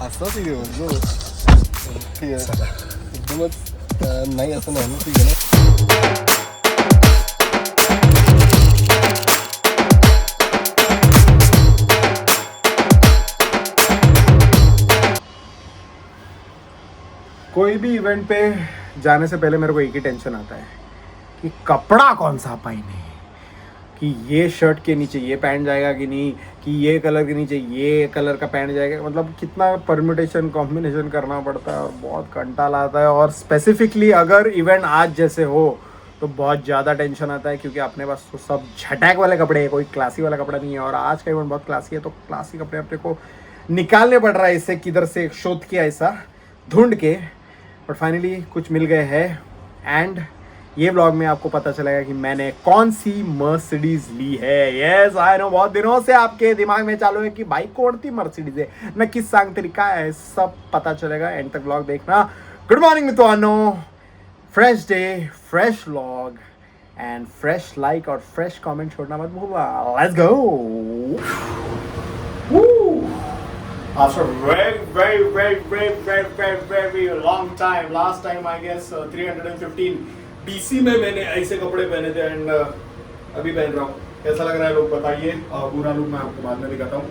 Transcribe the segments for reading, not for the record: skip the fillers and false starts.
असं ठीक आहे म्हणतो ठीक आहे एकदमच नाही असं नाही ना ठीक आहे ना. कोई भी इवेंट पे जाने से पहले मेरे को एक ही टेंशन आता है कि कपड़ा कौन सा पहने, कि ये शर्ट के नीचे ये पैंट जाएगा कि नहीं, कि ये कलर के नीचे ये कलर का पैंट जाएगा. मतलब कितना परम्यूटेशन कॉम्बिनेशन करना पड़ता है और बहुत कंटाला आता है. और स्पेसिफिकली अगर इवेंट आज जैसे हो तो बहुत ज़्यादा टेंशन आता है क्योंकि अपने पास तो सब झटैक वाले कपड़े हैं, कोई क्लासी वाला कपड़ा नहीं है. और आज का इवेंट बहुत क्लासी है तो क्लासी कपड़े अपने को निकालने पड़ रहा है इससे किधर से शोध किया ऐसा ढूंढ के. बट फाइनली कुछ मिल गए हैं एंड ये व्लॉग में आपको पता चलेगा कि मैंने कौन सी मर्सिडीज ली है. यस आई नो बहुत दिनों से आपके दिमाग में चालू है कि भाई कौन सी मर्सिडीज है, नक्कीच सांग तरी काय है, सब पता चलेगा. एंड तक व्लॉग देखना. गुड मॉर्निंग मित्रांनो, fresh day, fresh vlog end fresh like और फ्रेश कमेंट छोड़ना मत भूलना. Let's go. After very long time, last time I guess 315 BC में मैंने ऐसे कपड़े पहने थे एंड अभी पहन रहा हूँ. कैसा लग रहा है लोग बताइए. पूरा लुक मैं आपको बाद में दिखाता हूँ.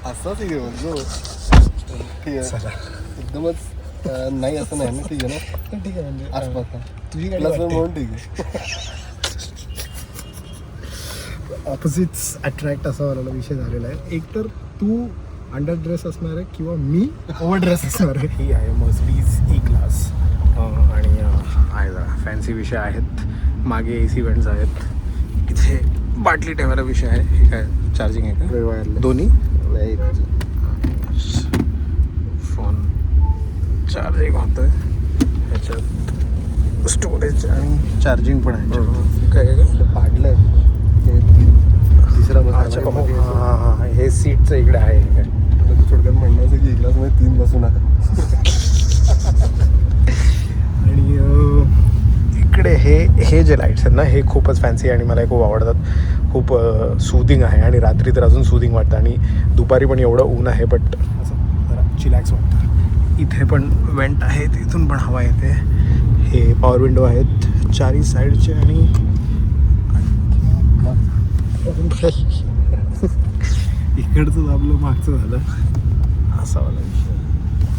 असं ठीक आहे म्हणतो ठीक आहे एकदमच नाही असं नाही ना ठीक आहे ना. ठीक आहे म्हणजे आसपास तुझी गाडी प्लस वाटते. म्हणून ठीक आहे. ऑपोजिट्स अट्रॅक्ट असा वाला विषय झालेला आहे. एक तर तू अंडर ड्रेस असणार आहे किंवा मी ओव्हर ड्रेस असणार आहे. ही आहे मर्सिडीज ई क्लास आणि आहे जरा फॅन्सी विषय आहेत. मागे AC वेंट्स आहेत. इथे बाटली ठेवायला विषय आहे. हे काय चार्जिंग आहे का वायरलेस दोन्ही. नाही फोन चार्जिंग होतं ह्याच्यात, स्टोरेज आणि चार्जिंग पण आहे. काय काय काय पाडलं तिसरा अच्छा बस. हां हे सीटचं इकडे आहे काय. थोडक्यात म्हणण्याचं की एक मध्ये 3 बसू नका. आणि इकडे हे जे लाईट्स आहेत ना हे खूपच फॅन्सी आणि मला खूप आवडतात. खूप सूदिंग आहे आणि रात्री तर अजून सूदिंग वाटतं आणि दुपारी पण एवढं ऊन आहे बट असं जरा चिलॅक्स वाटतं. इथे पण वेंट आहे, इथून पण हवा येते. हे पॉवर विंडो आहेत चारही साईडचे आणि इकडचं दाबलं मागचं झालं असा वाला विषय.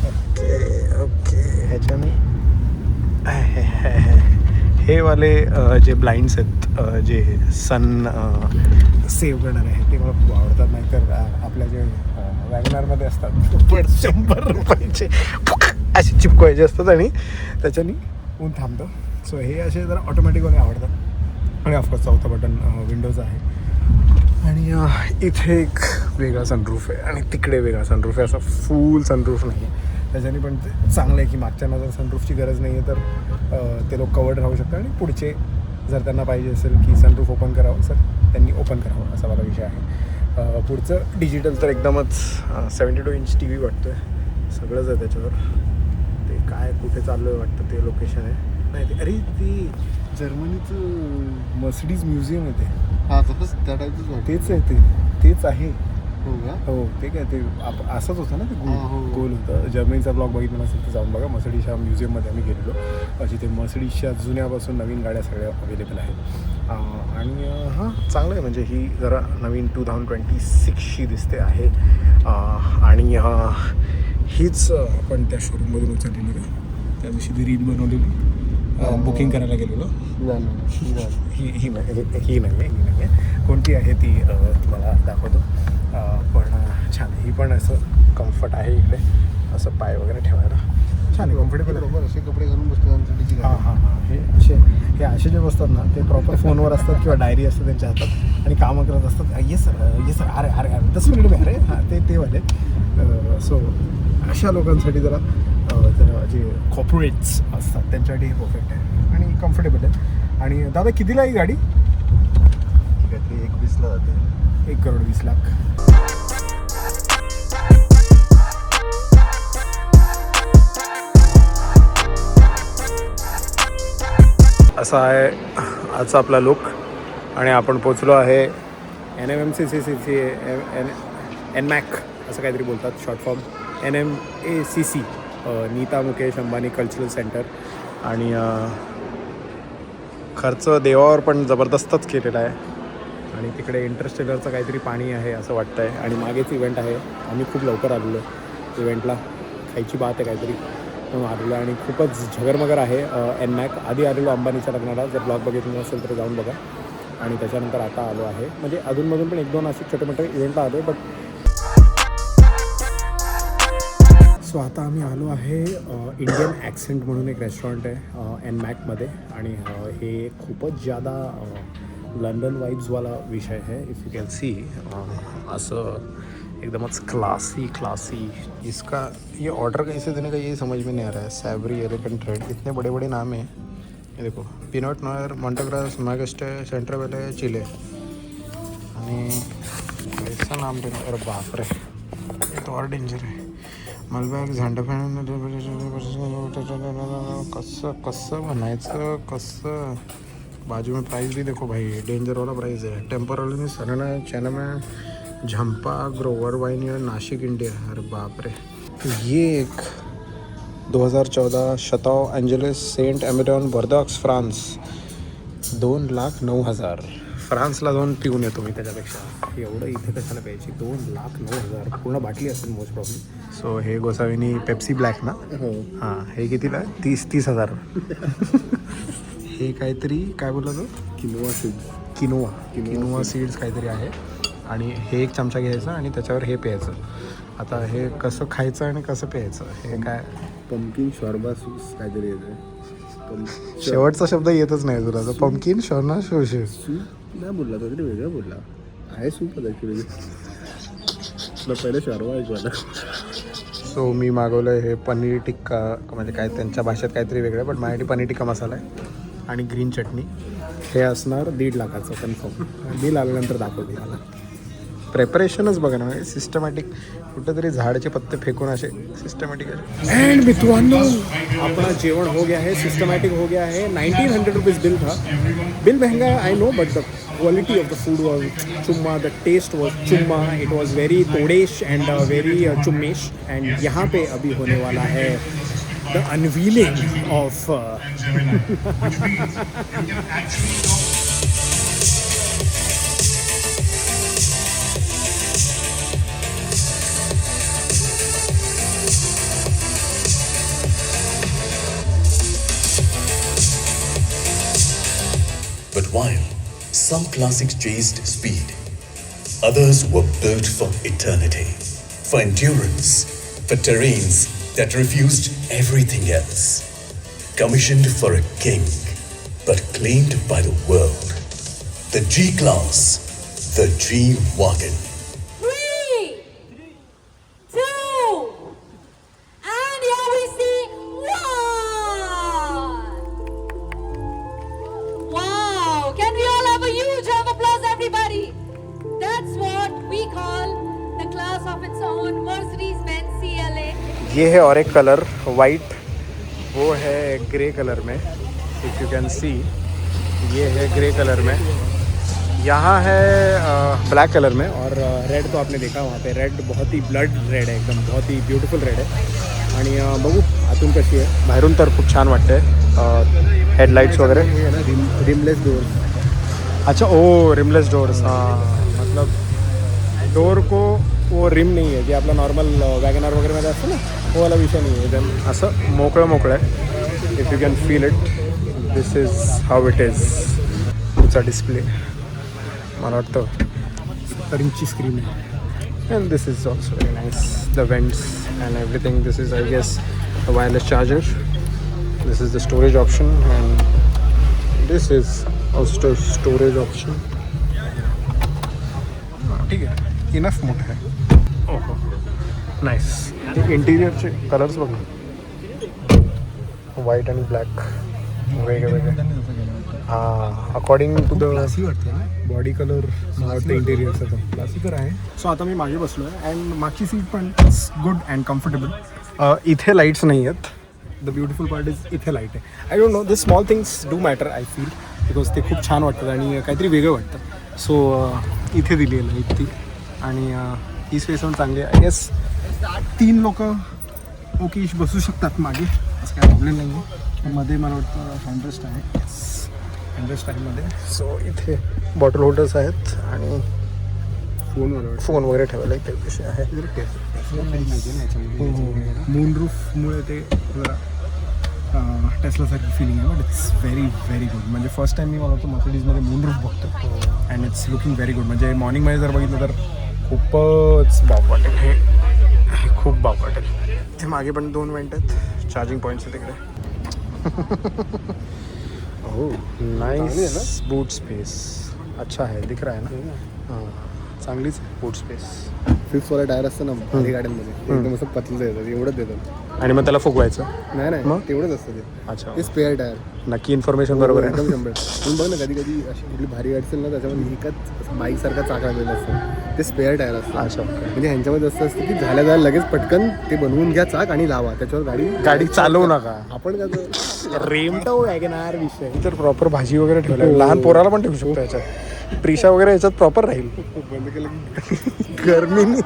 ओके ओके ह्याच्याने हे वाले जे ब्लाइंड्स आहेत जे सन सेव्ह करणारे आहेत ते मला खूप आवडतात. नाहीतर आपल्या जे वॅगनारमध्ये असतात पण 100 रुपयाचे असे चिपकवायचे असतात आणि त्याच्याने ऊन थांबतं. सो हे असे जरा ऑटोमॅटिकवाले आवडतात. आणि ऑफकोर्स चौथा बटन विंडोज आहे. आणि इथे एक वेगळा सनरूफ आहे आणि तिकडे वेगळा सनरूफ आहे. असा फुल सनरूफ नाही आहे. त्याच्याने पण ते चांगलं आहे की मागच्यांना जर सनरूफची गरज नाही आहे तर ते लोक कवर्ड राहू शकतात आणि पुढचे जर त्यांना पाहिजे असेल की सनरूफ ओपन करावं सर त्यांनी ओपन करावं असा वाला विषय आहे. पुढचं डिजिटल तर एकदमच 72 इंच TV वाटतं आहे. सगळंच आहे त्याच्यावर. ते काय कुठे चाललं आहे वाटतं ते लोकेशन आहे. नाही ते अरे ते जर्मनीचं मर्सिडीज म्युझियम आहे ते. हां तसंच त्या टाईपच तेच आहे तेच आहे. हो का. हो ते काय ते असंच होतं ना ते हो. गोल होतं. जर्मनीचा ब्लॉग बघितला नसेल तर जाऊन बघा. मर्सिडीजच्या म्युझियममध्ये आम्ही गेलेलो. जिथे मर्सिडीजच्या जुन्यापासून नवीन गाड्या सगळ्या अवेलेबल आहेत. आणि हां चांगलं आहे म्हणजे ही जरा नवीन 2026ची दिसते आहे. आणि हीच आपण त्या शोरूममधून उचललेली का त्या दिवशी ती रील बनवलेली बुकिंग करायला गेलेलो. ही नाही आहे. कोणती आहे ती तुम्हाला दाखवतो. पण छान ही पण असं कम्फर्ट आहे इकडे असं पाय वगैरे ठेवायला छान आहे. कम्फर्टेबल बरोबर असे कपडे घालून बसतो. हां हे असे जे बसतात ना ते प्रॉपर फोनवर असतात किंवा डायरी असतात त्यांच्या हातात आणि कामं करत असतात. ये सर अरे अरे अरे 10 मिनिट अरे हां ते वाले. सो अशा लोकांसाठी जरा जे कॉर्पोरेट्स असतात त्यांच्यासाठी हे परफेक्ट आहे आणि कम्फर्टेबल आहे. आणि दादा कितीला ही गाडी. 21ला जाते. 1,20,00,000. असा आहे आजचा आपला लुक. आणि आपण पोचलो आहे NMMCC NMAC असं काहीतरी बोलतात short form, NMACC Nita Mukesh Ambani cultural centre. आणि खर्च देवावर पण जबरदस्तच केलेला आहे. आणि तिकडे इंटरस्टेलरचं काहीतरी पाणी आहे असं वाटतं आहे. आणि मागेच इव्हेंट आहे. आम्ही खूप लवकर आलेलो इव्हेंटला, खायची बात आहे काहीतरी म्हणून आलेलो. आणि खूपच झगरमगर आहे NMAC. आधी आलेलो अंबानीच्या लग्नाला, जर ब्लॉग बघितलं नसेल तर जाऊन बघा. आणि त्याच्यानंतर आता आलो आहे, म्हणजे अधूनमधून पण 1-2 असे छोटे मोठे इव्हेंटला आलो. बट सो आता आम्ही आलो आहे इंडियन ॲक्सेंट म्हणून एक रेस्टॉरंट आहे NMACमध्ये. आणि हे खूपच जादा लंडन वाइब्सवाला विषय है. इफ़ यू कैन सी असं एकदमच क्लासी. इसका ये ऑर्डर कैसे देने का ये समझ में नहीं आ रहा है. सैवरी, एलिफेंट रेड, इतने बड़े बड़े नाम हैं. ये देखो, पीनट नॉयर, मॉन्टेग्रास, मैगस्टे, सेंटर वेले, चिले. आणि ऐसा नाम देना, अरे बाप रे, ये तो और डेंजर है. मलबॅग, झांडफॅन, कसं म्हणायचं, कसं. बाजू में प्राइस भी देखो भाई, डेंजर वाला प्राइस है. टेम्पररी में सरना है, चैना में झंपा, ग्रोवर वाइन, नासिक इंडिया. अरे बाप रे. तो ये एक 2014 शताव एंजेलिस सेंट एमिरॉन बर्दॉक्स फ्रान्स 2,09,000. फ्रान्सला जाऊन पिऊन येतो मी त्याच्यापेक्षा. एवढं इथे कशाला प्यायची, 2,09,000 पूर्ण बाटली असेल मोस्ट प्रॉब्लेम. सो हे गोसावीनी पेप्सी ब्लॅक ना. हो हां, हे कितीला आहे? 30,000. हे काहीतरी काय बोलला तो, किनोवा सीड्स काहीतरी आहे. आणि हे एक चमचा घ्यायचा आणि त्याच्यावर हे प्यायचं. आता हे कसं खायचं आणि कसं प्यायचं हे काय, पंपकिन शॉर्बा सूप काहीतरी येतं. शेवटचा शब्द येतच नाही तुला. तर पंपकिन शॉर्बा शोशे सूप नाही बोलला तो, तरी वेगळं बोलला आहे. सूपच ॲक्च्युली तुला पहिलं शॉर्बा ऐकवायला. सो मी मागवलं हे पनीर टिक्का, म्हणजे काय त्यांच्या भाषेत काहीतरी वेगळं, बट माझ्यासाठी पनीर टिक्का मसाला आहे आणि ग्रीन चटणी. हे असणार 1.5 लाखाचं कन्फर्म. बिल आल्यानंतर दाखवते मला. प्रेपरेशनच बघा ना, सिस्टमॅटिक. कुठेतरी झाडाचे पत्ते फेकून असे सिस्टमॅटिक. एंड मित्रांनो, अपना जेवण हो गया है, सिस्टमॅटिक हो गया है. 1900 रुपीज़ बिल था. बिल महंगा है I know, but the quality of the food was चुम्मा. द टेस्ट वॉज चुम्मा. इट वॉज वेरी तोड़ेश एंड वेरी चुम्मेश. एंड यहाँ पे अभी होने वाला है the unveiling of But while some classics chased speed, others were built for eternity, for endurance, for terrains that refused everything else. Commissioned for a king, but claimed by the world. The G-Class, the G-Wagon. 3, 2, and here we see 1. Wow! Can we all have a huge round of applause, everybody? That's what we call the class of its own, Mercedes-Benz CLA. ये है और एक colour white, वो है grey colour में. If you can see, ये है grey colour में. यहाँ है ब्लॅक कलर में. और रेड तो आपने देखा वहाँ पे, रेड बहुत ही ब्लड रेड आहे, एकदम बहुत ही ब्युटिफुल रेड आहे. आणि बघू आतून कशी आहे. बाहेरून तर खूप छान वाटते. हेडलाइट्स वगैरे. Rimless door. अच्छा, ओ रिमलेस डोर्स. हाँ, मतलब डोर को वो रिम नहीं आहे, जे आपला नॉर्मल वॅगनार वगैरेमध्ये असतं ना, तो वाला विषय नाही आहे. एकदम असं मोकळं आहे. If you can feel it, this is how it is. पुढचा डिस्प्ले मला वाटतं 70 इंची स्क्रीन आहे. And this is also very nice. The vents and everything. This is I guess a wireless charger. This is the storage option and this is also storage option. ठीक आहे, enough मोठं आहे. ओहो, nice. इंटिरियरचे colours बघ ना, white आणि black वेगळे. हां, अकॉर्डिंग टू द क्लासी वाटते ना बॉडी कलर मला वाटतं इंटिरियरचा तो क्लासिकर आहे. सो आता मी मागे बसलो आहे अँड मागची सीट पण गुड अँड कम्फर्टेबल. इथे लाईट्स नाही आहेत, द ब्युटिफुल पार्ट इज इथे लाईट आहे. I don't know, this small things do matter I feel, because ते खूप छान वाटतात आणि काहीतरी वेगळं वाटतं. सो इथे दिली आहे लाईट ती, आणि ही स्पेस पण चांगली आहे. आय गेस 3 लोक ओके बसू शकतात मागे, असं काय प्रॉब्लेम नाही आहे. मध्ये मला वाटतं हँडरेस्ट आहे. येस, हँडरेस्ट आहे मध्ये. सो इथे बॉटल होल्डर्स आहेत आणि फोन वगैरे ठेवायला एक विषय आहे. मून रूफमुळे ते टेस्लासारखी फिलिंग आहे, but it's very very good. म्हणजे फर्स्ट टाइम मी मला वाटतं मर्सिडीजमध्ये मून रूफ बघतो and it's looking very good. म्हणजे मॉर्निंगमध्ये जर बघितलं तर खूपच बाप वाटेल, हे खूप बाप वाटेल. ते मागे पण 2 वेंट आहेत, चार्जिंग पॉईंट्स आहे तिकडे. हो, नाईस बूट स्पेस, अच्छा आहे, दिख रहा है ना. हां, चांगलीच बूट स्पेस. 5th टायर असतं ना भारी गाड्यांमध्ये, एकदम असं पतलं देतात, एवढंच देतात. आणि मग त्याला फुगवायचं. नाही मग? तेवढंच असतं ते. अच्छा, ते स्पेअर टायर. नक्की इन्फॉर्मेशन बरोबर आहे. एकदम 100. पण बघ ना, कधी कधी अशी कुठली भारी गाडी असेल ना, त्याच्यामध्ये एकाच बाईकसारखा चाक लागलेलं असतं, ते स्पेअर टायर असतं. अच्छा, म्हणजे ह्यांच्यामध्ये असं असतं की झाल्या लगेच पटकन ते बनवून घ्या चाक आणि लावा, त्याच्यावर गाडी चालवू नका. आपण कसं रेमटो वॅगनार विषय तर प्रॉपर भाजी वगैरे ठेवला, लहान पोराला पण ठेवू शकतो याच्यात. प्रिशा वगैरे याच्यात प्रॉपर राहील. बंद केलं की गरमीने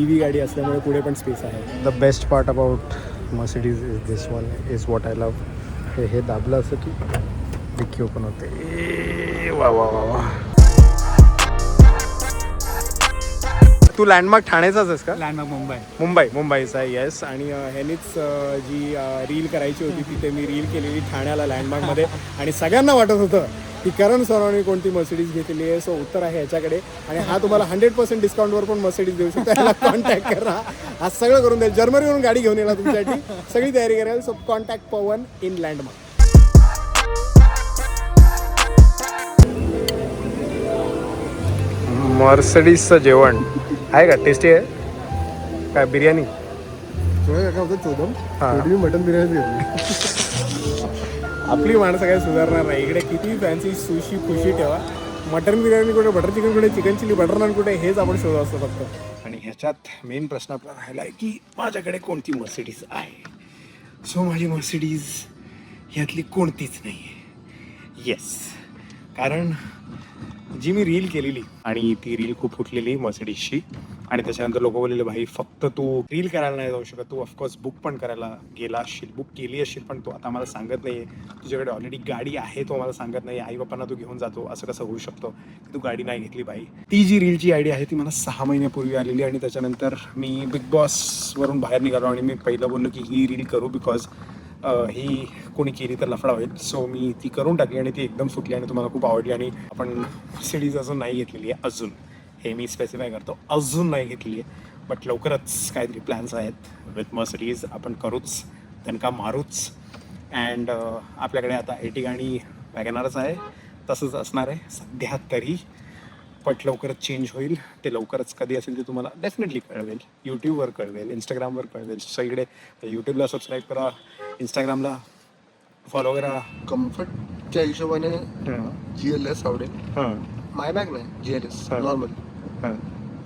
EV गाडी असल्यामुळे पुढे पण स्पेस आहे. The best part about Mercedes is this one is what I love. हे दाबलं असं की डिक्की ओपन होते. वा वा वा वा. तू लँडमार्क ठाण्याचाच आहेस का? लँडमार्क मुंबईचा आहे. येस. आणि ह्यानीच जी रील करायची होती तिथे मी रील केलेली ठाण्याला लँडमार्कमध्ये, आणि सगळ्यांना वाटत होतं की करण सरांनी कोणती मर्सिडीज घेतलेली आहे. सो उत्तर आहे ह्याच्याकडे, आणि हा तुम्हाला 100% डिस्काउंटवर पण मर्सिडीज देऊ शकतो. याला कॉन्टॅक्ट करा, हा सगळं करून द्याल. जर्मनीवरून गाडी घेऊन येणार तुमच्यासाठी, सगळी तयारी करायला. So contact Pawan in Landmark. मर्सिडीजचं जेवण आहे का? टेस्टी आहे काय? बिर्याणी मटन बिर्याणी घेतली. आपली माणसं काय सुधारणार नाही. इकडे किती फॅन्सी सुशी खुशी ठेवा, मटन बिर्याणी कुठे, बटर चिकन कुठे, चिकन चिली बटर नान कुठे, हेच आपण शोधत असतो फक्त. आणि ह्याच्यात मेन प्रश्न आपला राहिला आहे की माझ्याकडे कोणती मर्सिडीज आहे. सो माझी मर्सिडीज ह्यातली कोणतीच नाही आहे. येस, कारण जी मी रील केलेली आणि ती रील खूप फुटलेली मर्सिडीजची, आणि त्याच्यानंतर लोक बोललेले भाई फक्त तू रील करायला नाही जाऊ शकत, तू ऑफकोर्स बुक पण करायला गेला असशील, बुक केली असशील, पण तू आता आम्हाला सांगत नाही आहे, तुझ्याकडे ऑलरेडी गाडी आहे, तू आम्हाला सांगत नाही, आई बापांना तू घेऊन जातो, असं कसं होऊ शकतं की तू गाडी नाही घेतली भाई. ती जी रीलची आयडिया आहे ती मला 6 महिन्यापूर्वी आलेली, आणि त्याच्यानंतर मी बिग बॉसवरून बाहेर निघालो आणि मी पहिलं बोललो की ही रील करू, बिकॉज ही कोणी केली तर लफडा होईल. सो मी ती करून टाकली आणि ती एकदम सुटली आणि तुम्हाला खूप आवडली. आणि आपण मर्सिडीज अजून नाही घेतलेली आहे, अजून, हे मी स्पेसिफाय करतो, अजून नाही घेतली आहे, बट लवकरच काहीतरी प्लॅन्स आहेत विथ मर्सिडीज. आपण करूच, त्यांना मारूच. अँड आपल्याकडे आता एर्टिगा आणि वॅगनारच आहे, तसंच असणार आहे सध्या तरी, बट लवकरच चेंज होईल. ते लवकरच कधी असेल ते तुम्हाला डेफिनेटली कळवेल, यूट्यूबवर कळवेल, इंस्टाग्रामवर कळवेल. सगळीकडे यूट्यूबला सबस्क्राईब करा, इंस्टाग्रामला फॉलो करा. कम्फर्टच्या हिशोबाने GLS आवडेल. माय बॅग नाही, GLS नॉर्मल.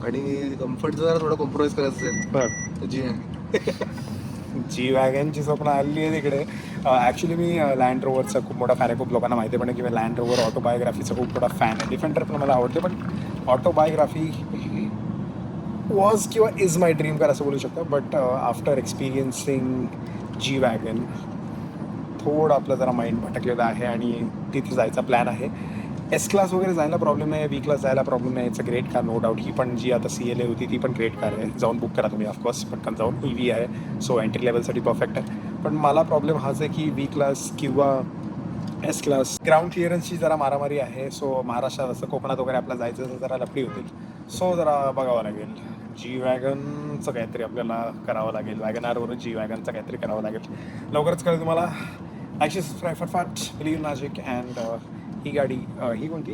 आणि कम्फर्टचं जरा थोडं कॉम्प्रोमाइज करायचं असेल तर जी वॅगनची स्वप्न आली आहे तिकडे. ॲक्च्युली मी लँड रोवरचा खूप मोठा फॅन आहे. खूप लोकांना माहिती पण आहे की मी लँड रोवर ऑटोबायोग्राफीचा खूप मोठा फॅन आहे. डिफेंडर पण मला आवडते, पण ऑटोबायोग्राफी वॉज किंवा इज माय ड्रीम कार असं बोलू शकतो. But after experiencing G wagon थोडं आपलं जरा माइंड भटकलेलं आहे आणि तिथे जायचा प्लॅन आहे. S क्लास वगैरे जायला प्रॉब्लेम नाही, V क्लास जायला प्रॉब्लेम नाही. It's a great car, no doubt. ही पण जी आता CLA होती ती पण ग्रेट कार आहे, जाऊन बुक करा तुम्ही ऑफकोर्स, पटकन जाऊन. EV आहे, सो एंट्री लेवलसाठी परफेक्ट आहे. पण मला प्रॉब्लेम हाच आहे की V क्लास किंवा S क्लास ग्राउंड क्लिअरन्सची जरा मारामारी आहे. सो महाराष्ट्रात असं कोकणात वगैरे आपल्याला जायचं तर जरा लफडी होतील. सो जरा बघावं लागेल. जी वॅगनचं काहीतरी आपल्याला करावं लागेल, वॅगनारवरून जी वॅगनचं काहीतरी करावं लागेल. लवकरच कळेल तुम्हाला. ॲक्च्युअली सबस्क्राईब फटफाट, बिलीव्ह मॅजिक. अँड ही गाडी, ही कोणती?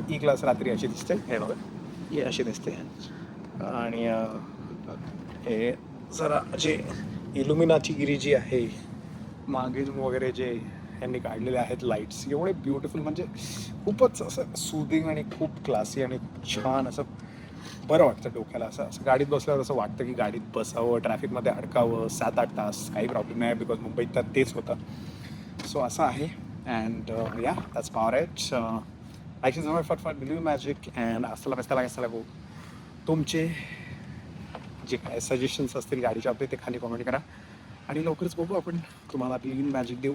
ई क्लास रात्री अशी दिसते, हे बघा, ही अशी दिसते. आणि हे जरा जे इल्युमिनाची गिरी जी आहे मागील वगैरे जे यांनी काढलेले आहेत लाईट्स, एवढे ब्युटिफुल, म्हणजे खूपच असं सुदिंग आणि खूप क्लासी आणि छान असं बरं वाटतं डोक्याला. असं गाडीत बसल्यावर असं वाटतं की गाडीत बसावं, ट्रॅफिकमध्ये अडकावं 7-8 तास, काही प्रॉब्लेम नाही, बिकॉज मुंबईत तर तेच होतं. सो असं आहे. अँड या that's power eight. Like is फटफट बिलीव्ह मॅजिक अँड असला गो. तुमचे जे काय सजेशन्स असतील गाडीच्या बाबतीत ते खाली कॉमेंट करा आणि लवकरच बघू आपण, तुम्हाला आपली मॅजिक देऊ.